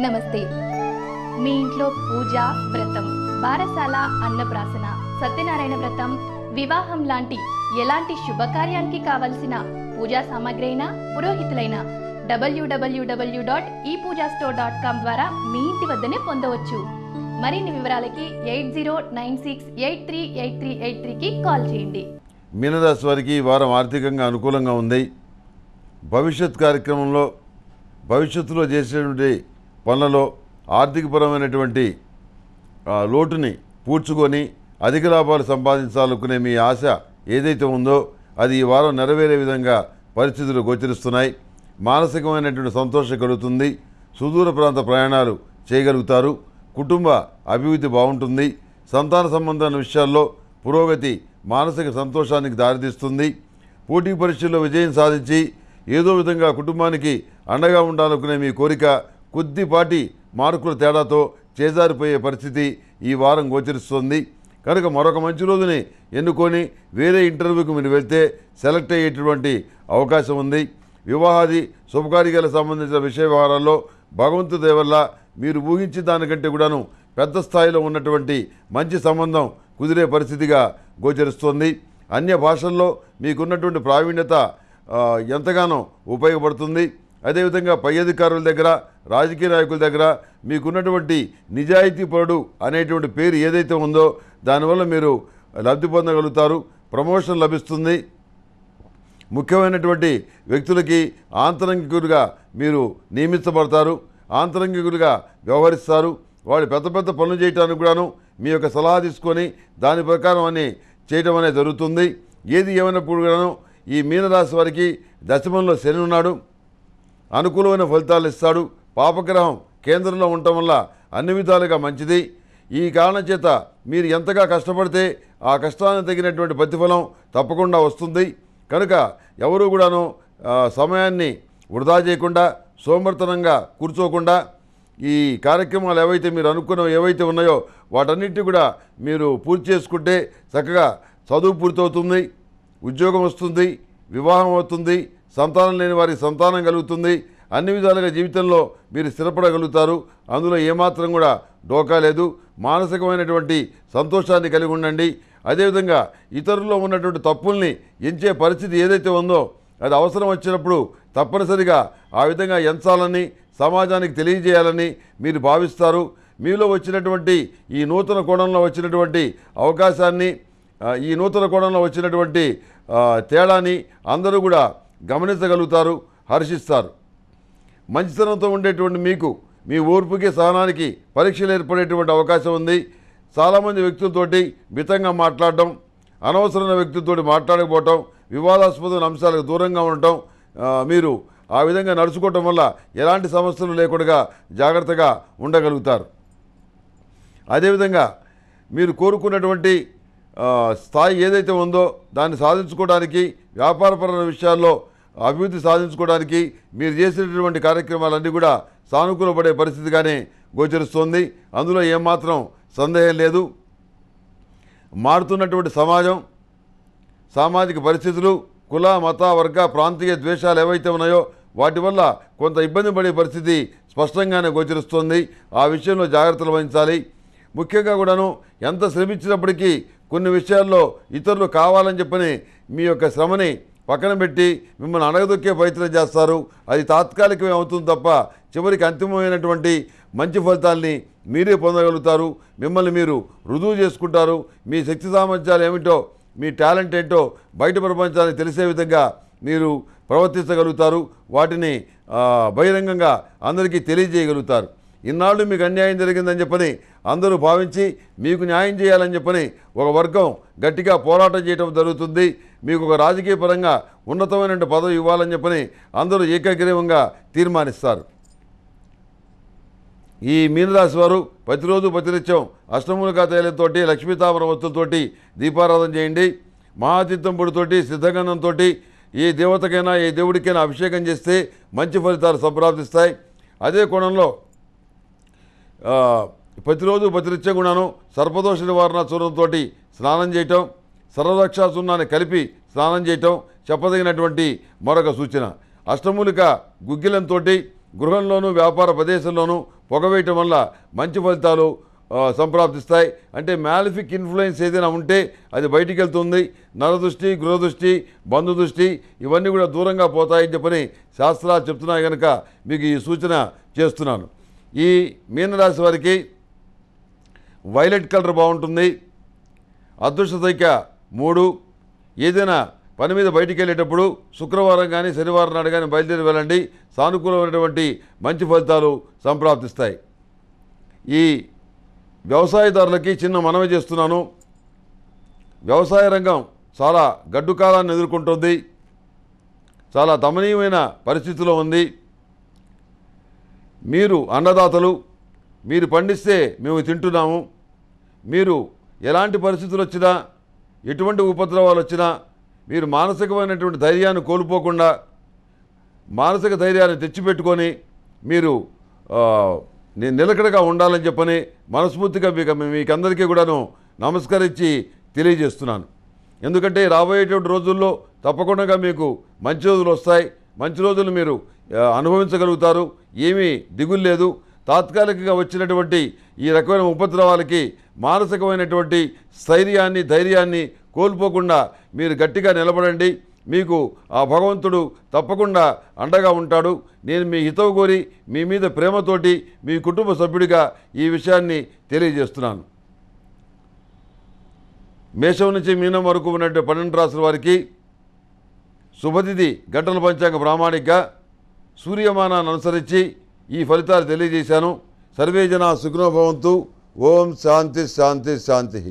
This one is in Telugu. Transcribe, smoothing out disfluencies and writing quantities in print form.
నమస్తే. మీ ఇంట్లో పూజ, వ్రతం, బారసాల, అన్నప్రాసన, సత్యనారాయణ వ్రతం, వివాహం లాంటి ఎలాంటి శుభకార్యానికి కావలసిన పూజా సామాగ్రి అయినా, పురోహితులైన www.epoojastore.com ద్వారా మీ ఇంటి వద్దనే పొందవచ్చు. మరిన్ని వివరాలకి 8096838383కి కాల్ చేయండి. మీనరాశి వారికి ఈ వారం ఆర్థికంగా అనుకూలంగా ఉంది. భవిష్యత్ కార్యక్రమంలో భవిష్యత్తులో చేసేటువంటి పనులలో ఆర్థికపరమైనటువంటి లోటుని పూడ్చుకొని అధిక లాభాలు సంపాదించాలనుకునే మీ ఆశ ఏదైతే ఉందో అది ఈ వారం నెరవేరే విధంగా పరిస్థితులు గోచరిస్తున్నాయి. మానసికమైనటువంటి సంతోషం కలుగుతుంది. సుదూర ప్రాంత ప్రయాణాలు చేయగలుగుతారు. కుటుంబ అభివృద్ధి బాగుంటుంది. సంతాన సంబంధాల విషయాల్లో పురోగతి మానసిక సంతోషానికి దారితీస్తుంది. పోటీ పరీక్షల్లో విజయం సాధించి ఏదో విధంగా కుటుంబానికి అండగా ఉండాలనుకునే మీ కోరిక కొద్దిపాటి మార్కుల తేడాతో చేజారిపోయే పరిస్థితి ఈ వారం గోచరిస్తుంది. కనుక మరొక మంచి రోజుని ఎన్నుకొని వేరే ఇంటర్వ్యూకి మీరు వెళ్తే సెలెక్ట్ అయ్యేటువంటి అవకాశం ఉంది. వివాహాది శుభకార్యాలకు సంబంధించిన విషయ వ్యవహారాల్లో భగవంతుడి దయ వల్ల మీరు ఊహించిన దానికంటే కూడాను పెద్ద స్థాయిలో ఉన్నటువంటి మంచి సంబంధం కుదిరే పరిస్థితిగా గోచరిస్తుంది. అన్య భాషల్లో మీకున్నటువంటి ప్రావీణ్యత ఎంతగానో ఉపయోగపడుతుంది. అదేవిధంగా పై అధికారుల దగ్గర, రాజకీయ నాయకుల దగ్గర మీకున్నటువంటి నిజాయితీపరుడు అనేటువంటి పేరు ఏదైతే ఉందో దానివల్ల మీరు లబ్ధి పొందగలుగుతారు. ప్రమోషన్ లభిస్తుంది. ముఖ్యమైనటువంటి వ్యక్తులకి ఆంతరంగికులుగా మీరు నియమించబడతారు. ఆంతరంగికులుగా వ్యవహరిస్తారు. వాళ్ళు పెద్ద పెద్ద పనులు చేయడానికి కూడాను మీ యొక్క సలహా తీసుకొని దాని ప్రకారం అని చేయడం అనేది జరుగుతుంది. ఏది ఏమైనప్పుడు కూడాను ఈ మీనరాశి వారికి దశమంలో శని ఉన్నాడు. అనుకూలమైన ఫలితాలు ఇస్తాడు. పాపగ్రహం కేంద్రంలో ఉండటం వల్ల అన్ని విధాలుగా మంచిది. ఈ కారణం చేత మీరు ఎంతగా కష్టపడితే ఆ కష్టానికి తగినటువంటి ప్రతిఫలం తప్పకుండా వస్తుంది. కనుక ఎవరు కూడాను సమయాన్ని వృధా చేయకుండా, సోమర్తనంగా కూర్చోకుండా ఈ కార్యక్రమాలు ఏవైతే మీరు అనుకున్నవి ఏవైతే ఉన్నాయో వాటన్నిటిని కూడా మీరు పూర్తి చేసుకుంటే చక్కగా చదువు పూర్తవుతుంది, ఉద్యోగం వస్తుంది, వివాహం అవుతుంది, సంతానం లేని వారికి సంతానం కలుగుతుంది. అన్ని విధాలుగా జీవితంలో మీరు స్థిరపడగలుగుతారు. అందులో ఏమాత్రం కూడా డోకా లేదు. మానసికమైనటువంటి సంతోషాన్ని కలిగి ఉండండి. అదేవిధంగా ఇతరుల్లో ఉన్నటువంటి తప్పుల్ని ఎంచే పరిస్థితి ఏదైతే ఉందో అది అవసరం వచ్చినప్పుడు తప్పనిసరిగా ఆ విధంగా ఎంచాలని, సమాజానికి తెలియజేయాలని మీరు భావిస్తారు. మీలో వచ్చినటువంటి ఈ నూతన కోణంలో వచ్చినటువంటి అవకాశాన్ని, ఈ నూతన కోణంలో వచ్చినటువంటి తేడాని అందరూ కూడా గమనించగలుగుతారు, హర్షిస్తారు. మంచితనంతో ఉండేటువంటి మీకు మీ ఓర్పుకి, సహనానికి పరీక్షలు ఏర్పడేటువంటి అవకాశం ఉంది. చాలామంది వ్యక్తులతోటి మితంగా మాట్లాడటం, అనవసరమైన వ్యక్తులతోటి మాట్లాడకపోవటం, వివాదాస్పదమైన అంశాలకు దూరంగా ఉండటం, మీరు ఆ విధంగా నడుచుకోవటం వల్ల ఎలాంటి సమస్యలు లేకుండా జాగ్రత్తగా ఉండగలుగుతారు. అదేవిధంగా మీరు కోరుకున్నటువంటి స్థాయి ఏదైతే ఉందో దాన్ని సాధించుకోవడానికి, వ్యాపారపరమైన విషయాల్లో అభివృద్ధి సాధించుకోవడానికి మీరు చేసేటటువంటి కార్యక్రమాలన్నీ కూడా సానుకూలపడే పరిస్థితిగానే గోచరిస్తోంది. అందులో ఏమాత్రం సందేహం లేదు. మారుతున్నటువంటి సమాజం, సామాజిక పరిస్థితులు, కుల, మత, వర్గ, ప్రాంతీయ ద్వేషాలు ఏవైతే ఉన్నాయో వాటి వల్ల కొంత ఇబ్బంది పడే పరిస్థితి స్పష్టంగానే గోచరిస్తోంది. ఆ విషయంలో జాగ్రత్తలు వహించాలి. ముఖ్యంగా కూడాను ఎంత శ్రమించినప్పటికీ కొన్ని విషయాల్లో ఇతరులు కావాలని చెప్పని మీ యొక్క శ్రమని పక్కన పెట్టి మిమ్మల్ని అణగదొక్కే ప్రయత్నం చేస్తారు. అది తాత్కాలికమే అవుతుంది తప్ప చివరికి అంతిమమైనటువంటి మంచి ఫలితాల్ని మీరే పొందగలుగుతారు. మిమ్మల్ని మీరు రుజువు చేసుకుంటారు. మీ శక్తి సామర్థ్యాలు ఏమిటో, మీ టాలెంట్ ఏంటో బయట ప్రపంచానికి తెలిసే విధంగా మీరు ప్రవర్తించగలుగుతారు. వాటిని బహిరంగంగా అందరికీ తెలియజేయగలుగుతారు. ఇన్నాళ్ళు మీకు అన్యాయం జరిగిందని చెప్పని అందరూ భావించి మీకు న్యాయం చేయాలని చెప్పని ఒక వర్గం గట్టిగా పోరాటం చేయడం జరుగుతుంది. మీకు ఒక రాజకీయ పరంగా ఉన్నతమైన పదవి ఇవ్వాలని చెప్పని అందరూ ఏకగ్రీవంగా తీర్మానిస్తారు. ఈ మీనరాశి వారు ప్రతిరోజు ప్రతినిత్యం అష్టమూలికా తైలంతోటి, లక్ష్మీతామర వత్తులతోటి దీపారాధన చేయండి. మహాతీర్థం పొడితోటి, సిద్ధగంధంతో ఏ దేవతకైనా ఏ దేవుడికైనా అభిషేకం చేస్తే మంచి ఫలితాలు సంప్రాప్తిస్తాయి. అదే కోణంలో ప్రతిరోజు ప్రతినిత్యం కూడాను సర్పదోష నివారణ చూర్ణంతో స్నానం చేయటం, సర్వరక్షా సున్నాన్ని కలిపి స్నానం చేయటం చెప్పదగినటువంటి మరొక సూచన. అష్టమూలిక గుగ్గిలంతో గృహంలోనూ వ్యాపార ప్రదేశంలోనూ పొగవేయటం వల్ల మంచి ఫలితాలు సంప్రాప్తిస్తాయి. అంటే మ్యాలిఫిక్ ఇన్ఫ్లుయెన్స్ ఏదైనా ఉంటే అది బయటికి వెళ్తుంది. నరదృష్టి, గృహదృష్టి, బంధుదృష్టి ఇవన్నీ కూడా దూరంగా పోతాయని చెప్పని శాస్త్రాలు చెప్తున్నాయి కనుక మీకు ఈ సూచన చేస్తున్నాను. ఈ మీనరాశి వారికి వైలెట్ కలర్ బాగుంటుంది. అదృష్ట సంఖ్య 3. ఏదైనా పని మీద బయటికి వెళ్ళేటప్పుడు శుక్రవారం కానీ శనివారం నాడు కానీ బయలుదేరి వెళ్ళండి. సానుకూలమైనటువంటి మంచి ఫలితాలు సంప్రాప్తిస్తాయి. ఈ వ్యవసాయదారులకి చిన్న మనవి చేస్తున్నాను. వ్యవసాయ రంగం చాలా గడ్డు కాలాన్ని ఎదుర్కొంటుంది. చాలా దమనీయమైన పరిస్థితిలో ఉంది. మీరు అన్నదాతలు, మీరు పండిస్తే మేము తింటున్నాము. మీరు ఎలాంటి పరిస్థితులు వచ్చినా, ఎటువంటి ఉపద్రవాలు వచ్చినా మీరు మానసికమైనటువంటి ధైర్యాన్ని కోల్పోకుండా మానసిక ధైర్యాన్ని తెచ్చిపెట్టుకొని మీరు నిలకడగా ఉండాలని చెప్పని మనస్ఫూర్తిగా మీకందరికీ కూడాను నమస్కరించి తెలియజేస్తున్నాను. ఎందుకంటే రాబోయేటువంటి రోజుల్లో తప్పకుండా మీకు మంచి రోజులు వస్తాయి. మంచి రోజులు మీరు అనుభవించగలుగుతారు. ఏమీ దిగులు లేదు. తాత్కాలికంగా వచ్చినటువంటి ఈ రకమైన ఉపద్రవాలకి మానసికమైనటువంటి స్థైర్యాన్ని, ధైర్యాన్ని కోల్పోకుండా మీరు గట్టిగా నిలబడండి. మీకు ఆ భగవంతుడు తప్పకుండా అండగా ఉంటాడు. నేను మీ హితవు కోరి మీ మీద ప్రేమతోటి మీ కుటుంబ సభ్యుడిగా ఈ విషయాన్ని తెలియజేస్తున్నాను. మేషం నుంచి మీనం వరకు ఉన్నటువంటి 12 రాశుల వారికి శుభతిథి గంటల పంచాంగ ప్రామాణికగా సూర్యమానాన్ని అనుసరించి ఈ ఫలితాలు తెలియజేశాను. సర్వే జనా సుఖినో భవంతు. ఓం శాంతి శాంతి శాంతి.